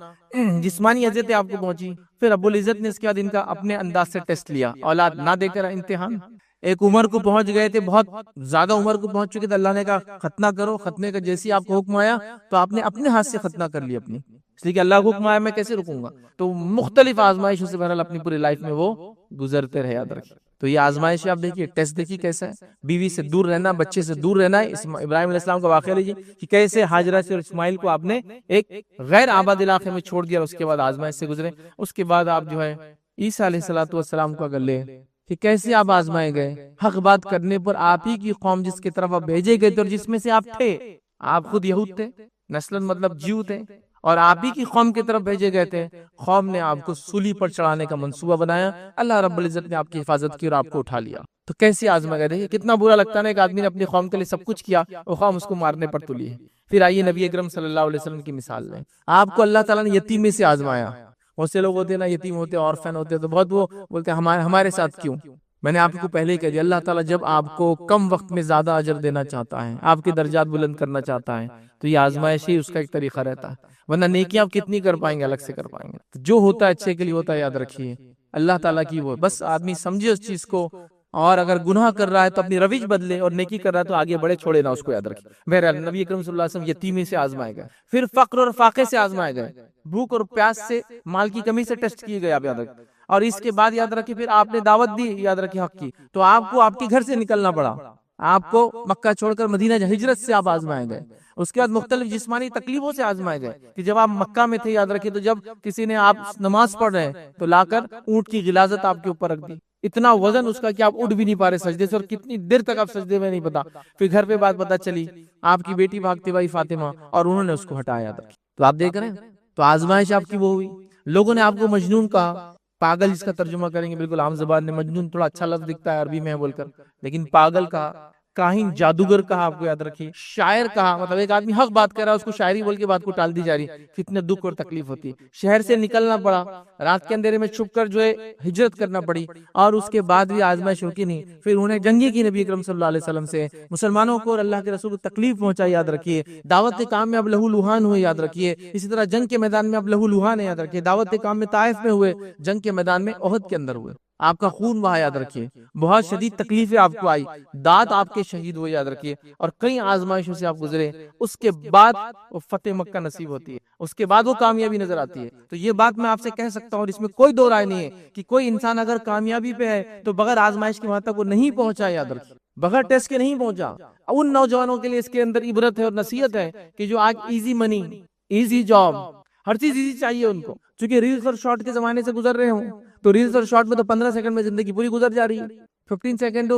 جسمانی اذیتیں آپ کو پہنچی۔ پھر رب العزت نے اس کے بعد ان کا اپنے انداز سے ٹیسٹ لیا، اولاد نہ دے کر امتحان۔ ایک عمر کو پہنچ گئے تھے، بہت زیادہ عمر کو پہنچ چکے تھے، اللہ نے کہا ختنہ کرو، ختنے کا جیسی آپ کو حکم آیا تو آپ نے اپنے ہاتھ سے ختنہ کر لی اپنی، اس لیے کہ اللہ کو حکم آیا میں کیسے رکوں گا۔ تو مختلف آزمائشوں سے بہرحال اپنی پوری لائف میں وہ گزرتے رہے، یاد رکھیے۔ تو یہ آزمائش آپ دیکھیے، ٹیسٹ دیکھیے کیسا ہے، بیوی سے دور رہنا، بچے سے دور رہنا ہے۔ ابراہیم علیہ السلام کا واقعہ لیجیے کہ کیسے ہاجرہ سے اور اسماعیل کو آپ نے ایک غیر آباد علاقے میں چھوڑ دیا، اور اس کے بعد آزمائش سے گزرے۔ اس کے بعد آپ جو ہے عیسیٰ علیہ السلام کو اگر لیں کہ کیسے آپ آزمائے گئے، حق بات کرنے پر آپ ہی کی قوم جس کی طرف آپ بھیجے گئے تھے اور جس میں سے آپ تھے، آپ خود یہود تھے، نسلاً مطلب جیو تھے، اور آپ ہی کی قوم کی طرف بھیجے گئے تھے، قوم نے آپ کو سولی پر چڑھانے کا منصوبہ بنایا، اللہ رب العزت نے آپ کی حفاظت کی اور آپ کو اٹھا لیا۔ تو کیسے آزما گئے، دیکھیں کتنا برا لگتا ہے، ایک آدمی نے اپنی قوم کے لیے سب کچھ کیا، وہ قوم اس کو مارنے پر تلی ہے۔ پھر آئیے نبی اکرم صلی اللہ علیہ وسلم کی مثال لیں، آپ کو اللہ تعالیٰ نے یتیمی سے آزمایا۔ بہت سے لوگ ہوتے ہیں نا، یتیم ہوتے، اورفن ہوتے، تو بہت وہ بولتے ہیں ہمارے ساتھ کیوں۔ میں نے آپ کو پہلے ہی کہہ دیا، اللہ تعالیٰ جب آپ کو کم وقت میں زیادہ اجر دینا چاہتا ہے، آپ کے درجات بلند کرنا چاہتا ہے، تو یہ آزمائش ہی اس کا ایک طریقہ رہتا ہے، ورنہ نیکیاں آپ کتنی کر پائیں گے، الگ سے کر پائیں گے۔ جو ہوتا ہے اچھے کے لیے ہوتا ہے، یاد رکھیے اللہ تعالیٰ کی وہ، بس آدمی سمجھے اس چیز کو، اور اگر گناہ کر رہا ہے تو اپنی روش بدلے، اور نیکی کر رہا ہے تو آگے بڑھے، چھوڑے نہ اس کو، یاد رکھیں۔ بہرحال نبی اکرم صلی اللہ علیہ وسلم یتیمی سے آزمائے گئے، پھر فقر اور فاقے سے آزمائے گئے، بھوک اور پیاس سے، مال کی کمی سے ٹیسٹ کیے گئے، آپ یاد رکھیں۔ اور اس کے بعد یاد رکھیں پھر آپ نے دعوت دی، یاد رکھیں حق کی، تو آپ کو آپ کے گھر سے نکلنا پڑا، آپ کو مکہ چھوڑ کر مدینہ ہجرت سے آپ آزمائے گئے۔ اس کے بعد مختلف جسمانی تکلیفوں سے آزمائے گئے، کہ جب آپ مکہ میں تھے، یاد رکھیں، تو جب کسی نے آپ نماز پڑھ رہے ہیں تو لا کر اونٹ کی غلاظت آپ کے اوپر رکھ دی، اتنا وزن اس کا کہ آپ اٹھ بھی نہیں پا رہے سجدے سے، اور کتنی دیر تک آپ سجدے میں نہیں پتا. پھر گھر پہ بات پتا چلی آپ کی بیٹی بھاگتے بھائی فاطمہ، اور انہوں نے اس کو ہٹایا تھا. تو آپ دیکھ رہے ہیں، تو آزمائش آپ کی وہ ہوئی. لوگوں نے آپ کو مجنون کہا، پاگل اس کا ترجمہ کریں گے بالکل عام زبان میں. مجنون تھوڑا اچھا لفظ دکھتا ہے عربی میں بول کر، لیکن پاگل کہا، کاہن جادوگر کہا، آپ کو یاد رکھیے. شاعر کہا، مطلب ایک آدمی حق بات کر رہا ہے، اس کو شاعری بول کے بات کو ٹال دی جا رہی. کتنے دکھ اور تکلیف ہوتی ہے. شہر سے نکلنا پڑا، رات کے اندھیرے میں چھپ کر جو ہے ہجرت کرنا پڑی، اور اس کے بعد بھی آزمائش رکی نہیں. پھر انہیں جنگی کی نبی اکرم صلی اللہ علیہ وسلم سے، مسلمانوں کو اور اللہ کے رسول کو تکلیف پہنچائی، یاد رکھیے. دعوت کام میں اب لہو لہان ہوئے، یاد رکھیے. اسی طرح جنگ کے میدان میں اب لہو لہان ہے، یاد رکھیے. دعوت کام میں طائف میں ہوئے، جنگ کے میدان میں احد کے اندر ہوئے. آپ کا خون وہاں، یاد رکھیے. بہت شدید تکلیفیں آپ کو آئی، دانت آپ کے شہید ہوئے، یاد رکھیے. اور کئی آزمائشوں سے آپ گزرے. اس کے بعد وہ فتح مکہ نصیب ہوتی ہے، اس کے بعد وہ کامیابی نظر آتی ہے. تو یہ بات میں آپ سے کہہ سکتا ہوں، اور اس میں کوئی دو رائے نہیں ہے کہ کوئی انسان اگر کامیابی پہ ہے تو بغیر آزمائش کے وہاں تک وہ نہیں پہنچا، یاد رکھیے. بغیر ٹیسٹ کے نہیں پہنچا. ان نوجوانوں کے لیے اس کے اندر عبرت ہے اور نصیحت ہے کہ جو آج ایزی منی، ایزی جاب، ہر چیز ایزی چاہیے ان کو. چونکہ ریلز اور شارٹ کے زمانے سے گزر رہے ہوں، تو ریلز اور شارٹ میں تو 15 سیکنڈ میں زندگی پوری گزر جا رہی ہے. 15 سیکنڈ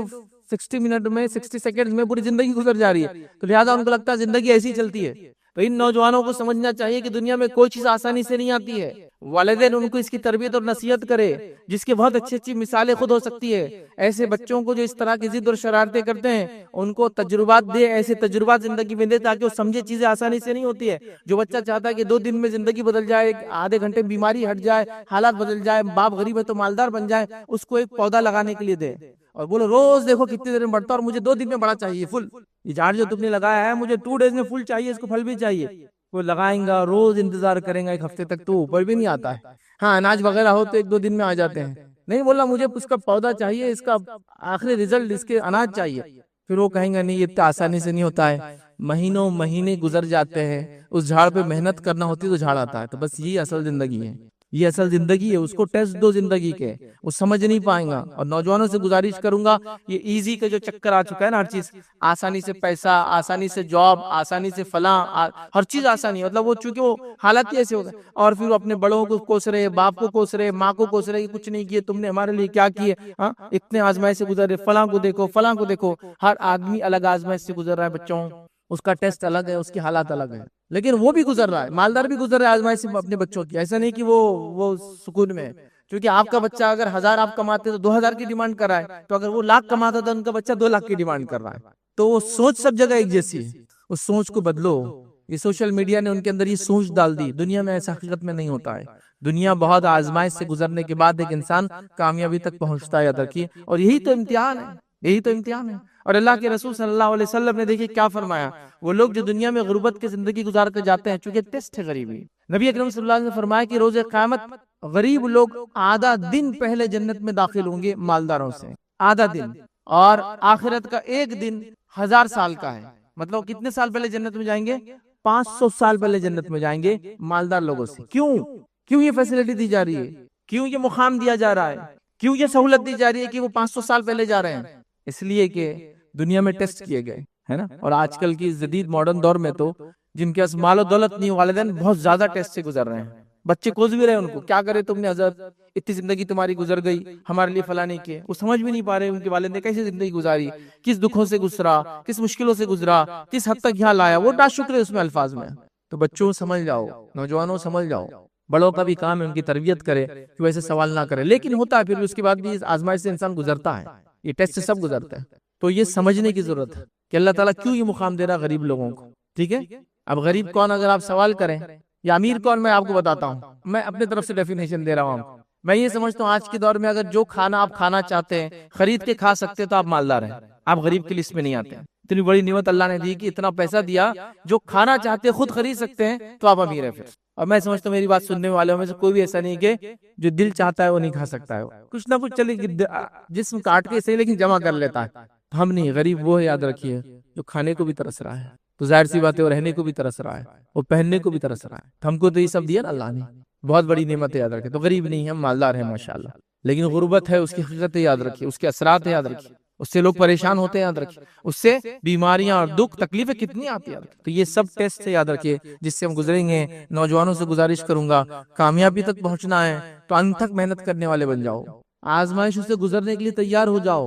60 منٹ میں 60 سیکنڈ میں پوری زندگی گزر جا رہی ہے. تو لہٰذا ان کو لگتا ہے زندگی ایسی چلتی ہے. تو ان نوجوانوں کو سمجھنا چاہیے کہ دنیا میں کوئی چیز آسانی سے نہیں آتی ہے. والدین ان کو اس کی تربیت اور نصیحت کرے، جس کے بہت اچھی اچھی مثالیں خود ہو سکتی ہے. ایسے بچوں کو جو اس طرح کی ضد اور شرارتیں کرتے ہیں، ان کو تجربات دے، ایسے تجربات زندگی میں دے تاکہ وہ سمجھے چیزیں آسانی سے نہیں ہوتی ہے. جو بچہ چاہتا ہے کہ 2 دن میں زندگی بدل جائے، آدھے گھنٹے بیماری ہٹ جائے، حالات بدل جائے، باپ غریب ہے تو مالدار بن جائے، اس کو ایک پودا لگانے کے لیے دے اور بولو روز دیکھو کتنی دیر میں بڑھتا ہے، اور مجھے 2 دن میں بڑا چاہیے فل. یہ جھاڑ جو تم نے لگایا ہے مجھے 2 ڈیز میں فل چاہیے، اس کو پھل بھی چاہیے. وہ لگائیں گا، روز انتظار کریں گا 1 ہفتے تک، تو اوپر بھی نہیں آتا ہے. ہاں اناج وغیرہ ہو تو 1-2 دن میں آ جاتے ہیں. نہیں بولا مجھے اس کا پودا چاہیے، اس کا آخری رزلٹ، اس کے اناج چاہیے. پھر وہ کہیں گا نہیں، یہ اتنا آسانی سے نہیں ہوتا ہے. مہینوں مہینے گزر جاتے ہیں، اس جھاڑ پہ محنت کرنا ہوتی ہے تو جھاڑ آتا ہے. تو بس یہ اصل زندگی ہے، یہ اصل زندگی ہے. اس کو ٹیسٹ دو زندگی کے، وہ سمجھ نہیں پائیں گا. اور نوجوانوں سے گزارش کروں گا، یہ ایزی کا جو چکر آ چکا ہے نا، ہر چیز آسانی سے، پیسہ آسانی سے، جاب آسانی سے، فلاں ہر چیز آسانی، مطلب وہ چونکہ وہ حالات ہی ایسے ہو گئے. اور پھر وہ اپنے بڑوں کو کوس رہے، باپ کو کوس رہے، ماں کو کوس رہے کہ کچھ نہیں کیے تم نے ہمارے لیے، کیا کیے. ہاں اتنے آزمائش سے گزر رہے، فلاں کو دیکھو، فلاں کو دیکھو. ہر آدمی الگ آزمائش سے گزر رہا ہے. بچوں اس کا ٹیسٹ الگ ہے، اس کی حالات الگ ہے، لیکن وہ بھی گزر رہا ہے. مالدار بھی گزر رہا ہے آزمائش سے اپنے بچوں کی. ایسا نہیں کہ وہ سکون میں ہے. کیونکہ آپ کا بچہ اگر 1000 آپ کماتے تو 2000 کی ڈیمانڈ کر رہا ہے، تو اگر وہ 1,00,000 کماتا تو ان کا بچہ 2,00,000 کی ڈیمانڈ کر رہا ہے. تو وہ سوچ سب جگہ ایک جیسی ہے. اس سوچ کو بدلو. یہ سوشل میڈیا نے ان کے اندر یہ سوچ ڈال دی. دنیا میں ایسا حقیقت میں نہیں ہوتا ہے. دنیا بہت آزمائش سے گزرنے کے بعد ایک انسان کامیابی تک پہنچتا ہے، یاد رکھیے. اور یہی تو امتحان ہے، یہی تو امتحان ہے. اور اللہ کے رسول صلی اللہ علیہ وسلم نے دیکھیے کیا فرمایا. وہ لوگ جو دنیا میں غربت کی زندگی گزار کر جاتے ہیں، چونکہ ٹیسٹ ہے غریبی. نبی اکرم صلی اللہ علیہ وسلم نے فرمایا کہ روز قیامت غریب لوگ آدھا دن پہلے جنت میں داخل ہوں گے مالداروں سے، آدھا دن. اور آخرت کا 1 دن 1000 سال کا ہے. مطلب کتنے سال پہلے جنت میں جائیں گے؟ 500 سال پہلے جنت میں جائیں گے مالدار لوگوں سے. کیوں یہ فیسلٹی دی جا رہی ہے؟ کیوں یہ مقام دیا جا رہا ہے؟ کیوں یہ سہولت دی جا رہی ہے کہ وہ 500 سال پہلے جا رہے ہیں؟ اس لیے کہ دنیا میں ٹیسٹ کیے گئے ہے نا. اور آج کل کی جدید ماڈرن دور میں تو جن کے پاس مال و دولت نہیں، والدین بہت زیادہ ٹیسٹ سے گزر رہے ہیں. بچے کوس بھی رہے ان کو، کیا کرے تم نے حضرت، اتنی زندگی تمہاری گزر گئی، ہمارے لیے فلاں نہیں کیے. وہ سمجھ بھی نہیں پا رہے ان کے والد نے کیسے زندگی گزاری، کس دکھوں سے گزرا، کس مشکلوں سے گزرا، کس حد تک یہاں لایا. وہ ناشکر ہے اس میں الفاظ میں. تو بچوں سمجھ جاؤ، نوجوانوں سمجھ جاؤ. بڑوں کا بھی کام ہے ان کی تربیت کرے کہ ویسے سوال نہ کرے. لیکن ہوتا ہے پھر بھی اس کے بعد بھی آزمائش سے انسان گزرتا ہے. یہ ٹیسٹ سے سب گزرتا ہے. تو یہ سمجھنے کی ضرورت ہے کہ اللہ تعالیٰ کیوں یہ مقام دے رہا غریب لوگوں کو. ٹھیک ہے. اب غریب کون اگر آپ سوال کریں، یا امیر کون، میں آپ کو بتاتا ہوں. میں اپنے طرف سے ڈیفینیشن دے رہا ہوں. میں یہ سمجھتا ہوں آج کے دور میں اگر جو کھانا آپ کھانا چاہتے ہیں، خرید کے کھا سکتے ہیں، تو آپ مالدار ہیں. آپ غریب کی لسٹ میں نہیں آتے ہیں. اتنی بڑی نعمت اللہ نے دی کہ اتنا پیسہ دیا، جو کھانا چاہتے خود خرید سکتے ہیں، تو آپ امیر ہیں پھر. اور میں سمجھتا ہوں میری بات سننے والوں میں سے کوئی بھی ایسا نہیں کہ جو دل چاہتا ہے وہ نہیں کھا سکتا ہے. کچھ نہ کچھ چلے جسم کاٹ کے صحیح لیکن جمع کر لیتا ہے. ہم نہیں، غریب وہ ہے، یاد رکھیے، جو کھانے کو بھی ترس رہا ہے. تو ظاہر سی بات ہے وہ رہنے کو بھی ترس رہا ہے، وہ پہننے کو بھی ترس رہا ہے. ہم کو تو یہ سب دیا نا اللہ نے، بہت بڑی نعمت ہے، یاد رکھیں. تو غریب نہیں، ہم مالدار ہیں ماشاءاللہ. لیکن غربت ہے، اس کی حقیقت یاد رکھیے، اس کے اثرات یاد رکھیے. اس سے لوگ پریشان ہوتے ہیں، یاد رکھیے. اس سے بیماریاں اور دکھ تکلیفیں کتنی آتی ہیں. تو یہ سب ٹیسٹ سے یاد رکھیے جس سے ہم گزریں گے. نوجوانوں سے گزارش کروں گا، کامیابی تک پہنچنا ہے تو انت تک محنت کرنے والے بن جاؤ. آزمائشوں سے گزرنے کے لیے تیار ہو جاؤ.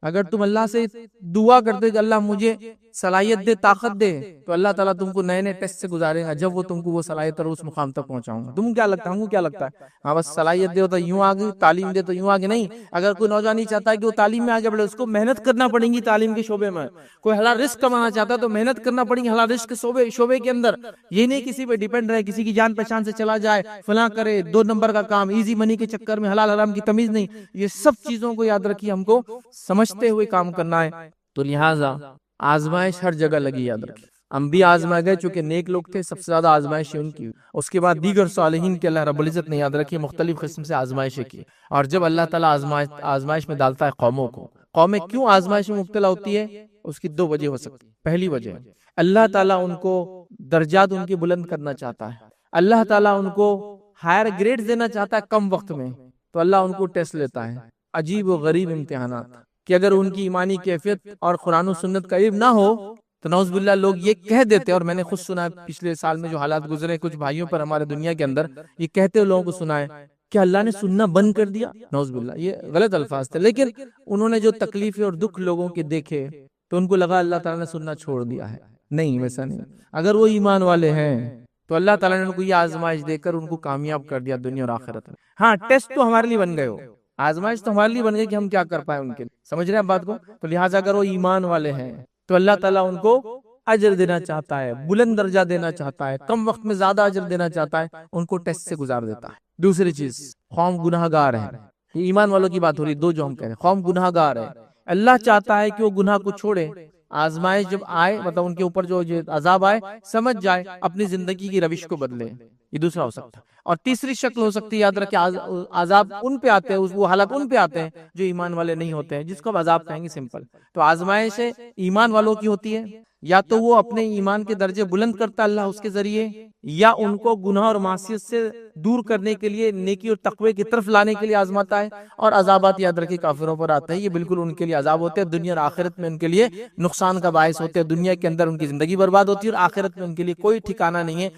اگر تم اللہ سے دعا کرتے کہ اللہ مجھے صلاحیت دے، طاقت دے، تو اللہ تعالیٰ تم کو نئے نئے ٹیسٹ سے گزارے گا، جب وہ تم کو وہ صلاحیت اور اس مقام تک پہنچاؤں گا. تم کیا لگتا ہے، ہم کو کیا لگتا ہے ہاں بس صلاحیت دے تو یوں آگے، تعلیم دے تو یوں آگے؟ نہیں. اگر کوئی نوجوان نہیں چاہتا ہے کہ وہ تعلیم میں آگے بڑھے، اس کو محنت کرنا پڑے گی تعلیم کے شعبے میں. کوئی حلال رزق کمانا چاہتا ہے تو محنت کرنا پڑے گی حلال رزق کے شعبے کے اندر. یہ نہیں کسی پہ ڈیپینڈ رہے، کسی کی جان پہچان سے چلا جائے، فلاں کرے، 2 نمبر کا کام، ایزی منی کے چکر میں حلال حرام کی تمیز نہیں. یہ سب چیزوں کو یاد رکھیے، ہم کو سمجھتے ہوئے کام کرنا ہے. تو لہٰذا آزمائش ہر جگہ لگی، یاد رکھیے. انبیاء آزمائے گئے، چونکہ نیک لوگ تھے، سب سے زیادہ آزمائشیں ان کی. اس کے بعد دیگر صالحین کے اللہ رب العزت نے یاد رکھی مختلف قسم سے آزمائشیں کی. اور جب اللہ تعالیٰ آزمائش میں ڈالتا ہے قوموں کو، قومیں کیوں آزمائش میں مبتلا ہوتی ہے، اس کی 2 وجہ ہو سکتی. پہلی وجہ، اللہ تعالیٰ ان کو درجات ان کی بلند کرنا چاہتا ہے. اللہ تعالیٰ ان کو ہائر گریڈ دینا چاہتا ہے کم وقت میں، تو اللہ ان کو ٹیسٹ لیتا ہے. عجیب و غریب امتحانات کہ اگر ان کی ایمانی کیفیت اور قرآن و سنت کا علم نہ ہو تو نعوذ باللہ لوگ یہ کہہ دیتے. اور میں نے خود سنا ہے پچھلے سال میں جو حالات گزرے کچھ بھائیوں پر ہمارے دنیا کے اندر، یہ کہتے ہوئے لوگوں کو سنا ہے کہ اللہ نے سننا بند کر دیا. نعوذ باللہ، یہ غلط الفاظ تھے، لیکن انہوں نے جو تکلیفیں اور دکھ لوگوں کے دیکھے تو ان کو لگا اللہ تعالیٰ نے سننا چھوڑ دیا ہے. نہیں، ویسا نہیں. اگر وہ ایمان والے ہیں تو اللہ تعالیٰ نے ان کو یہ آزمائش دے کر ان کو کامیاب کر دیا دنیا اور آخرت میں. ہاں، ٹیسٹ تو ہمارے لیے بن گئے ہو، آزمائش تو ہمارے لیے بن گئی کہ ہم کیا کر پائے ان کے لیے. سمجھ رہے ہیں بات کو؟ تو لہٰذا اگر وہ ایمان والے ہیں تو اللہ تعالیٰ ان کو اجر دینا چاہتا ہے، بلند درجہ دینا چاہتا ہے، کم وقت میں زیادہ اجر دینا چاہتا ہے، ان کو ٹیسٹ سے گزار دیتا ہے. دوسری چیز، قوم گناہ گار ہے. یہ ایمان والوں کی بات ہو رہی، 2 جو ہم کہہ رہے ہیں. قوم گناہ گار ہے، اللہ چاہتا ہے کہ وہ گناہ کو چھوڑے. آزمائش جب آئے، مطلب ان کے اوپر جو عذاب آئے، سمجھ جائے، اپنی زندگی کی روش کو بدلے. یہ دوسرا ہو سکتا ہے. اور تیسری شکل ہو سکتی ہے، یاد رکھیں، عذاب ان پہ آتے ہیں، وہ حالات ان پہ آتے ہیں جو ایمان والے نہیں ہوتے ہیں، جس کو عذاب کہیں گے سمپل. تو آزمائش ایمان والوں کی ہوتی ہے، یا تو وہ اپنے ایمان کے درجے بلند کرتا اللہ اس کے ذریعے، یا ان کو گناہ اور معصیت سے دور کرنے کے لیے، نیکی اور تقوی کی طرف لانے کے لیے آزماتا ہے. اور عذابات یاد رکھیں کافروں پر آتا ہے، یہ بالکل ان کے لیے عذاب ہوتے ہیں، دنیا اور آخرت میں ان کے لیے نقصان کا باعث ہوتے ہیں. دنیا کے اندر ان کی زندگی برباد ہوتی ہے اور آخرت میں ان کے لیے کوئی ٹھکانہ نہیں ہے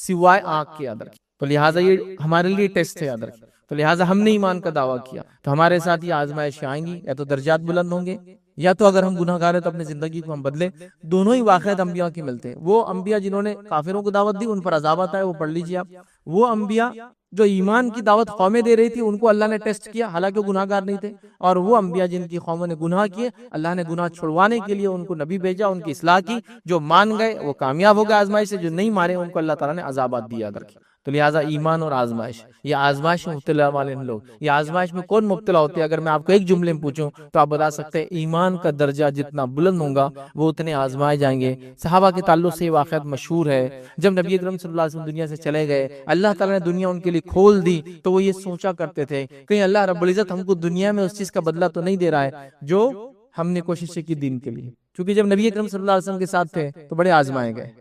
سوائے آنکھ کے. یاد رکھیں. تو لہٰذا یہ ہمارے لیے ٹیسٹ ہے، یاد رکھیں. تو لہٰذا ہم نے ایمان کا دعویٰ کیا تو ہمارے ساتھ یہ آزمائشیں آئیں گی، یا تو درجات بلند ہوں گے، یا تو اگر ہم گناہ گار ہیں تو اپنی زندگی کو ہم بدلیں. دونوں ہی واقعات انبیاء کی ملتے ہیں. وہ انبیاء جنہوں نے کافروں کو دعوت دی، ان پر عذاب آتا ہے، وہ پڑھ لیجیے آپ. وہ انبیاء جو ایمان کی دعوت قومیں دے رہی تھی، ان کو اللہ نے ٹیسٹ کیا، حالانکہ وہ گناہ گار نہیں تھے. اور وہ انبیاء جن کی قوموں نے گناہ کیے، اللہ نے گناہ چھڑوانے کے لیے ان کو نبی بھیجا، ان کی اصلاح کی. جو مان گئے وہ کامیاب ہو گئے آزمائش سے، جو نہیں مارے ان کو اللہ تعالیٰ نے عذابات دیا. یاد رکھیں. تو لہٰذا ایمان اور آزمائش، یہ آزمائش میں مبتلا والے لوگ، یہ آزمائش میں کون مبتلا ہوتے ہیں؟ اگر میں آپ کو ایک جملے میں پوچھوں تو آپ بتا سکتے ہیں ایمان کا درجہ جتنا بلند ہوگا وہ اتنے آزمائے جائیں گے. صحابہ کے تعلق سے یہ واقعات مشہور ہے. جب نبی اکرم صلی اللہ علیہ وسلم دنیا سے چلے گئے، اللہ تعالیٰ نے دنیا ان کے لیے کھول دی، تو وہ یہ سوچا کرتے تھے کہیں اللہ رب العزت ہم کو دنیا میں اس چیز کا بدلہ تو نہیں دے رہا ہے جو ہم نے کوشش کی دین کے لیے. کیونکہ جب نبی اکرم صلی اللہ علیہ وسلم کے ساتھ تھے تو بڑے آزمائے گئے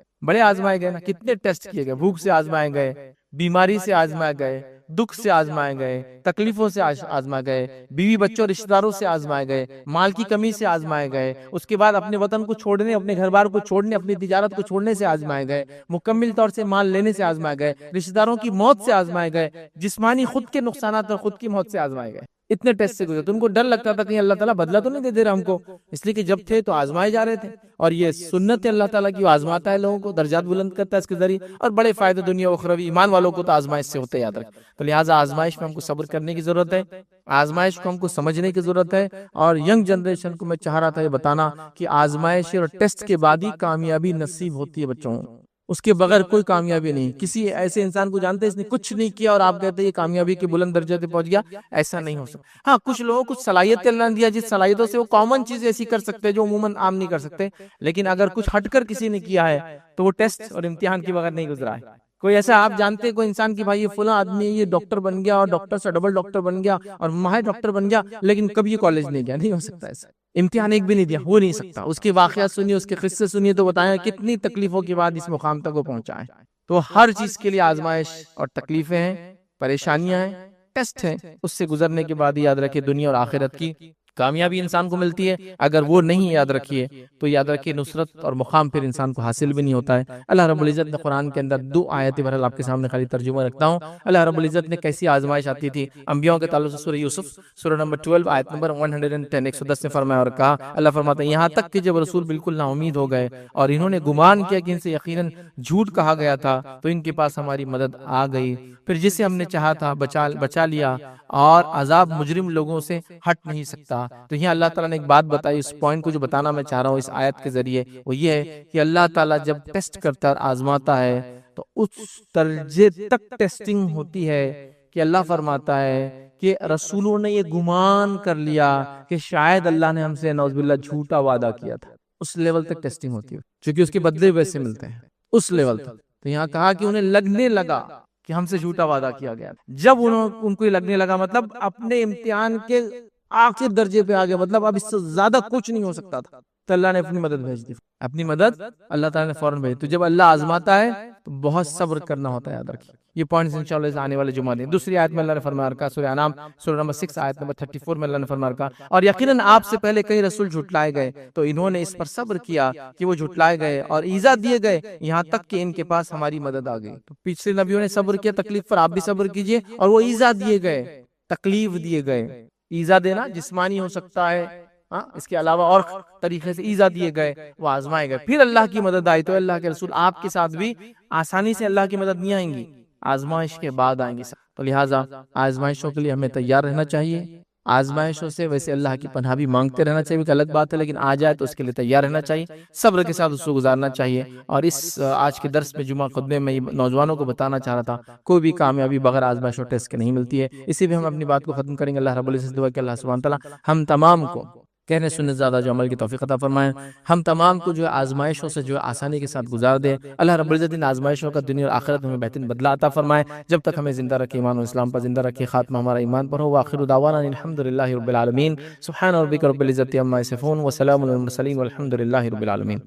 نا. کتنے ٹیسٹ کیے گئے، بھوک سے آزمائے گئے، بیماری سے آزمائے گئے، دکھ سے آزمائے گئے، تکلیفوں سے آزمائے گئے، بیوی بچوں اور رشتہ داروں سے آزمائے گئے، مال کی کمی سے آزمائے گئے، اس کے بعد اپنے وطن کو چھوڑنے، اپنے گھر بار کو چھوڑنے، اپنی تجارت کو چھوڑنے سے آزمائے گئے، مکمل طور سے مال لینے سے آزمائے گئے، رشتہ داروں کی موت سے آزمائے گئے، جسمانی خود کے نقصانات اور خود کی موت سے آزمائے گئے. اتنے ٹیسٹ سے گزرے تو ان کو ڈر لگتا تھا کہ اللہ تعالیٰ بدلہ تو نہیں دے رہا ہم کو، اس لیے کہ جب تھے تو آزمائے جا رہے تھے. اور یہ سنت ہے اللہ تعالیٰ کی، وہ آزماتا ہے لوگوں کو، درجات بلند کرتا ہے اس کے ذریعے، اور بڑے فائدے دنیا و اخروی ایمان والوں کو تو آزمائش سے ہوتے. یاد رکھ. تو لہٰذا آزمائش میں ہم کو صبر کرنے کی ضرورت ہے، آزمائش کو ہم کو سمجھنے کی ضرورت ہے. اور ینگ جنریشن کو میں چاہ رہا تھا یہ بتانا کہ آزمائش اور ٹیسٹ کے بعد ہی کامیابی نصیب ہوتی ہے بچوں، اس کے بغیر کوئی کامیابی نہیں. کسی ایسے انسان کو جانتے ہیں اس نے کچھ نہیں کیا اور آپ کہتے ہیں یہ کامیابی کے بلند درجے پہ پہنچ گیا؟ ایسا نہیں ہو سکتا. ہاں، کچھ لوگوں کو صلاحیت اللہ نے دیا، جس صلاحیتوں سے وہ کامن چیز ایسی کر سکتے ہیں جو عموماً عام نہیں کر سکتے. لیکن اگر کچھ ہٹ کر کسی نے کیا ہے تو وہ ٹیسٹ اور امتحان کے بغیر نہیں گزرا ہے. کوئی ایسا آپ جانتے ہیں کوئی انسان کی بھائی یہ فلاں آدمی یہ ڈاکٹر بن گیا اور ڈاکٹر سے ڈبل ڈاکٹر بن گیا اور ماہر ڈاکٹر بن گیا، لیکن کبھی یہ کالج نہیں گیا؟ نہیں ہو سکتا ایسا. امتحان ایک بھی نہیں دیا، ہو نہیں سکتا. اس کے واقعات سنیے، اس کے قصے سنیے تو بتائیں کتنی تکلیفوں کے بعد اس مقام تک وہ پہنچا ہے. تو ہر چیز کے لیے آزمائش اور تکلیفیں ہیں، پریشانیاں ہیں، ٹیسٹ ہیں. اس سے گزرنے کے بعد یاد رکھے دنیا اور آخرت کی کامیابی انسان کو ملتی ہے، اگر وہ نہیں یاد رکھیے تو یاد رکھیے نصرت اور مقام پھر انسان کو حاصل بھی نہیں ہوتا ہے۔ اللہ رب العزت نے قرآن کے اندر 2 آیتیں بہرحال آپ کے سامنے خالی ترجمہ رکھتا ہوں۔ اللہ رب العزت نے کیسی آزمائش آتی تھی انبیاء کے تعلق سے، سورہ یوسف سورہ نمبر 12 آیت نمبر 110 110 نے فرمایا اور کہا، اللہ فرماتا ہے یہاں تک کہ جب رسول بالکل نا امید ہو گئے اور انہوں نے گمان کیا کہ ان سے یقیناً جھوٹ کہا گیا تھا، تو ان کے پاس ہماری مدد آ گئی، پھر جسے ہم نے چاہا تھا بچا لیا، اور عذاب مجرم لوگوں سے ہٹ نہیں سکتا۔ تو یہاں اللہ تعالیٰ نے ایک بات بتائی، اس پوائنٹ کو جو بتانا میں چاہ رہا ہوں اس آیت کے ذریعے، وہ یہ ہے کہ اللہ تعالیٰ جب ٹیسٹ کرتا ہے اور آزماتا ہے تو اس درجے تک ٹیسٹنگ ہوتی ہے کہ اللہ فرماتا ہے کہ رسولوں نے یہ گمان کر لیا کہ شاید اللہ نے ہم سے نعوذ باللہ جھوٹا وعدہ کیا تھا۔ اس لیول تک ٹیسٹنگ ہوتی ہے، چونکہ اس کے بدلے ویسے ملتے ہیں اس لیول تک۔ تو یہاں کہا کہ انہیں لگنے لگا کہ ہم سے جھوٹا وعدہ کیا گیا، جب ان کو یہ لگنے لگا مطلب اپنے امتحان کے آخر درجے پہ آ گیا، مطلب اب اس سے زیادہ کچھ نہیں ہو سکتا تھا، تو اللہ نے اپنی مدد بھیج دی، اپنی مدد اللہ تعالیٰ نے فوراً بھیج دی۔ تو جب اللہ آزماتا ہے تو بہت صبر کرنا ہوتا ہے، یاد رکھیے یہ پوائنٹس انشاءاللہ آنے والے جمعہ دیں۔ دوسری آیت میں اللہ نے فرمایا رکھا، سورہ انعام سورہ نمبر 6 آیت نمبر 34 میں اللہ نے فرمایا رکھا، اور یقیناً آپ سے پہلے کئی رسول جھٹلائے گئے تو انہوں نے اس پر صبر کیا کہ وہ جھٹلائے گئے اور ایذا دیے گئے، یہاں تک کہ ان کے پاس ہماری مدد آ گئی۔ تو پچھلے نبیوں نے صبر کیا تکلیف پر، آپ بھی صبر کیجئے، اور وہ ایذا دیے گئے، تکلیف دیے گئے۔ ایذا دینا جسمانی ہو سکتا ہے، اس کے علاوہ اور طریقے سے ایذا دیے گئے، وہ آزمائے گئے، پھر اللہ کی مدد آئی۔ تو اللہ کے رسول آپ کے ساتھ بھی آسانی سے اللہ کی مدد نہیں آئیں گی، آزمائش کے بعد آئیں گی۔ تو لہٰذا آزمائشوں کے لیے ہمیں تیار رہنا چاہیے، آزمائشوں سے ویسے اللہ کی پناہ بھی مانگتے رہنا چاہیے، کہ الگ بات ہے، لیکن آ جائے تو اس کے لیے تیار رہنا چاہیے، صبر کے ساتھ اس کو گزارنا چاہیے۔ اور اس آج کے درس میں جمعہ خطبے میں نوجوانوں کو بتانا چاہ رہا تھا، کوئی بھی کامیابی بغیر آزمائش اور ٹیسٹ کے نہیں ملتی ہے۔ اسی پہ ہم اپنی بات کو ختم کریں گے۔ اللہ رب العزت سے دعا کہ اللہ سبحانہ تعالیٰ ہم تمام کو کہنے سننے زیادہ جو عمل کی توفیق عطا فرمائیں، ہم تمام کو جو ہے آزمائشوں سے جو ہے آسانی کے ساتھ گزار دے۔ اللہ رب العزت ان آزمائشوں کا دنیا اور آخرت میں بہترین بدلہ عطا فرمائے، جب تک ہمیں زندہ رکھے ایمان و اسلام پر زندہ رکھے، خاتمہ ہمارا ایمان پر ہو۔ وآخر دعوانا الحمدللہ رب العالمین، سبحان ربک رب العزت عما یصفون، وسلام علی المرسلین، والحمدللہ رب العالمین۔